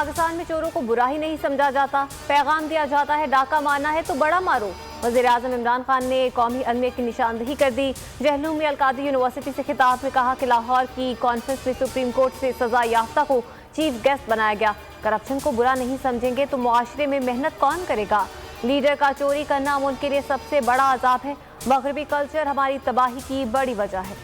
पाकिस्तान में चोरों को बुरा ही नहीं समझा जाता, पैगाम दिया जाता है डाका मारना है तो बड़ा मारो। वज़ीर-ए-आज़म इमरान खान ने कौमी अलमियत की निशानदही कर दी। जहलूम में अल-कादरी यूनिवर्सिटी से खिताब में कहा कि लाहौर की कॉन्फ्रेंस में सुप्रीम कोर्ट से सजा याफ्ता को चीफ गेस्ट बनाया गया। करप्शन को बुरा नहीं समझेंगे तो मुआशरे में मेहनत कौन करेगा। लीडर का चोरी करना मुल्क के लिए सबसे बड़ा अजाब है। मगरबी कल्चर हमारी तबाही की बड़ी वजह है।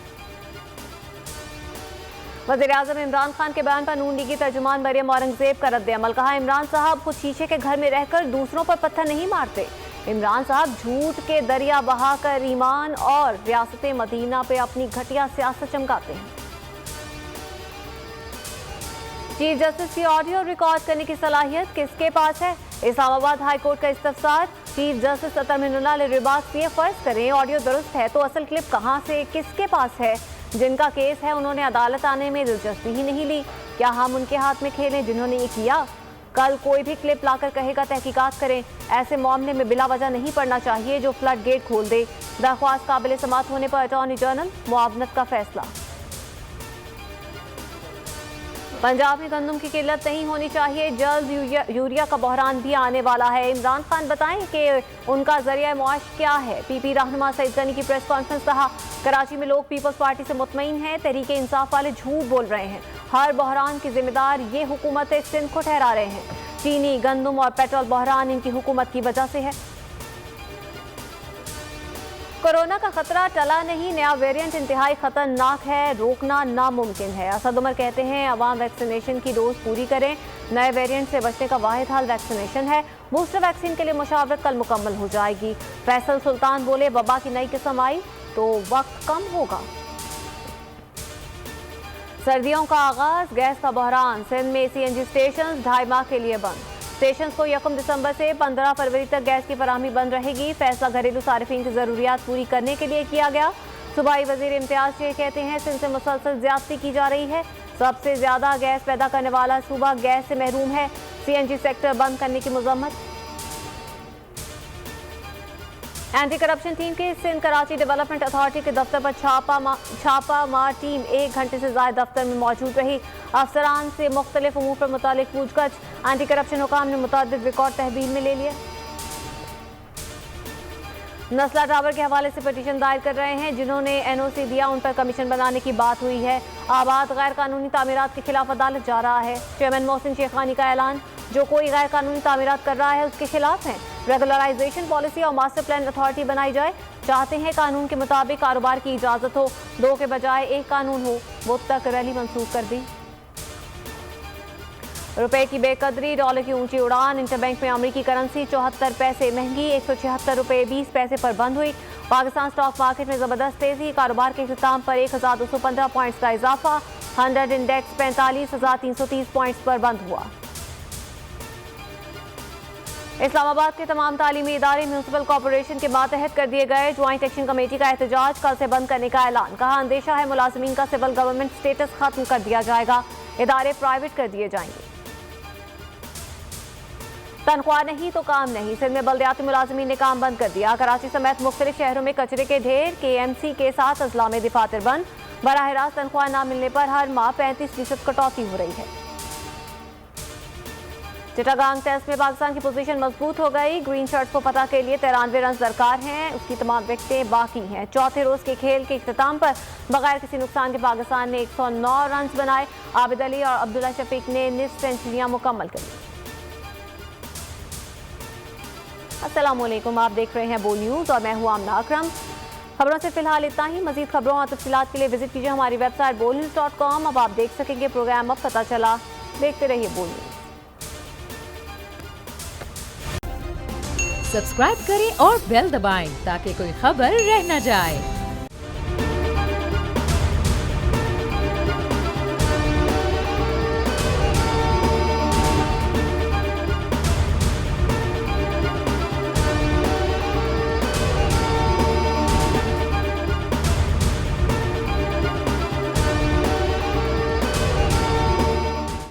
वज़ीर-ए-आज़म इमरान खान के बयान पर नून लीगी तर्जुमान मरियम औरंगजेब का रद्द-ए-अमल। कहा, इमरान साहब खुद शीशे के घर में रहकर दूसरों पर पत्थर नहीं मारते। इमरान साहब झूठ के दरिया बहाकर ईमान और रियासत मदीना पे अपनी घटिया सियासत चमकाते हैं। चीफ जस्टिस की ऑडियो रिकॉर्ड करने की सलाहियत किसके पास है? इस्लामाबाद हाई कोर्ट का इस्तफसार। चीफ जस्टिस अतर मिनल्लाह रिबात से फर्ज करें ऑडियो दुरुस्त है तो असल क्लिप कहां से किसके पास है? जिनका केस है उन्होंने अदालत आने में दिलचस्पी ही नहीं ली। क्या हम उनके हाथ में खेलें जिन्होंने ये किया? कल कोई भी क्लिप लाकर कहेगा तहकीकात करें। ऐसे मामले में बिला वजह नहीं पड़ना चाहिए जो फ्लड गेट खोल दे। दरख्वास्त काबिल समात होने पर अटॉर्नी जनरल मुआवनत का फैसला। पंजाब में गंदम की किल्लत नहीं होनी चाहिए, जल्द यूरिया का बहरान भी आने वाला है। इमरान खान बताएं कि उनका जरिया मुआश क्या है। पीपी रहनुमा सईद गनी की प्रेस कॉन्फ्रेंस। कहा, कराची में लोग पीपल्स पार्टी से मुतमईन हैं, तहरीके इंसाफ वाले झूठ बोल रहे हैं। हर बहरान की जिम्मेदार ये हुकूमत सिंध को ठहरा रहे हैं। चीनी, गंदम और पेट्रोल बहरान इनकी हुकूमत की वजह से है। कोरोना का खतरा टला नहीं, नया वेरिएंट इंतहाई खतरनाक है, रोकना नामुमकिन है। असद उमर कहते हैं अवाम वैक्सीनेशन की डोज पूरी करें। नए वेरिएंट से बचने का वाहिद हल वैक्सीनेशन है। बूस्टर वैक्सीन के लिए मुशावरत कल मुकम्मल हो जाएगी। फैसल सुल्तान बोले, वबा की नई किस्म आई तो वक्त कम होगा। सर्दियों का आगाज, गैस का बहरान। सिंध में सीएनजी स्टेशन 2.5 माह के लिए बंद। स्टेशन को 1 दिसंबर से 15 फरवरी तक गैस की फराहमी बंद रहेगी। फैसला घरेलू सारिफीन की जरूरियात पूरी करने के लिए किया गया। सूबाई वजीर इम्तियाज शेख कहते हैं सिंध से मुसलसल ज्यादती की जा रही है। सबसे ज्यादा गैस पैदा करने वाला सूबा गैस से महरूम है। सीएनजी सेक्टर बंद करने की मजम्मत। एंटी करप्शन टीम की सिंध कराची डेवलपमेंट अथॉरिटी के दफ्तर पर छापा मार टीम 1 घंटे से ज्यादा दफ्तर में मौजूद रही। अफसरान से मुख्तलिफ उमूर पर मुतालिक पूछगछ। एंटी करप्शन हुकाम ने मुतअद्दिद रिकॉर्ड तहवील में ले लिए। नस्ला टावर के हवाले से पिटीशन दायर कर रहे हैं। जिन्होंने एनओसी दिया उन पर कमीशन बनाने की बात हुई है। आबाद गैर कानूनी तामीरात के खिलाफ अदालत जा रहा है। चेयरमैन मोहसिन शेखानी का ऐलान, जो कोई गैर कानूनी तामीरात कर रहा है उसके खिलाफ है। रेगुलराइजेशन पॉलिसी और मास्टर प्लान अथॉरिटी बनाई जाए। चाहते हैं कानून के मुताबिक कारोबार की इजाजत हो, 2 के बजाय 1 कानून हो। वो तक रैली मंसूख कर दी। रुपए की बेकदरी, डॉलर की ऊंची उड़ान। इंटरबैंक में अमेरिकी करेंसी 74 पैसे महंगी, 176 रुपए 20 पैसे पर बंद हुई। पाकिस्तान स्टॉक मार्केट में जबरदस्त तेजी, कारोबार के इख्तिताम पर 1215 पॉइंट्स का इजाफा। 100 इंडेक्स 45,330 पॉइंट्स पर बंद हुआ। इस्लामाबाद के तमाम तालीमी इदारे म्यूनसिपल कॉर्पोरेशन के मातहत कर दिए गए। ज्वाइंट एक्शन कमेटी का एहतजाज कल से बंद करने का ऐलान। कहा, अंदेशा है मुलाजिमीन का सिविल गवर्नमेंट स्टेटस खत्म कर दिया जाएगा, इदारे प्राइवेट कर दिए जाएंगे। तनख्वाह नहीं तो काम नहीं, सिंध में बल्दियाती मुलाजिमीन ने काम बंद कर दिया। कराची समेत मुख्तलिफ शहरों में कचरे के ढेर। KMC के साथ अजला में दफातर बंद। बराह रास्त तनख्वाह न मिलने पर हर माह 35% कटौती हो रही है। चिटागांग टेस्ट में पाकिस्तान की पोजीशन मजबूत हो गई। ग्रीन शर्ट को फतह के लिए 93 रन दरकार हैं, उसकी तमाम विकेटें बाकी हैं। चौथे रोज के खेल के इख्तिताम पर बगैर किसी नुकसान के पाकिस्तान ने 109 रन बनाए। आबिद अली और अब्दुल्ला शफीक ने निस्फ सेंचुरियां मुकम्मल कर ली। अस्सलाम वालेकुम, आप देख रहे हैं बोल न्यूज़ और मैं हूं आमना अकरम। खबरों से फिलहाल इतना ही। मजीद खबरों और तफसीलात के लिए विजिट कीजिए हमारी वेबसाइट bolnews.com। अब आप देख सकेंगे प्रोग्राम अब पता चला। देखते रहिए बोल न्यूज़। सब्सक्राइब करें और बेल दबाएं ताकि कोई खबर रह न जाए।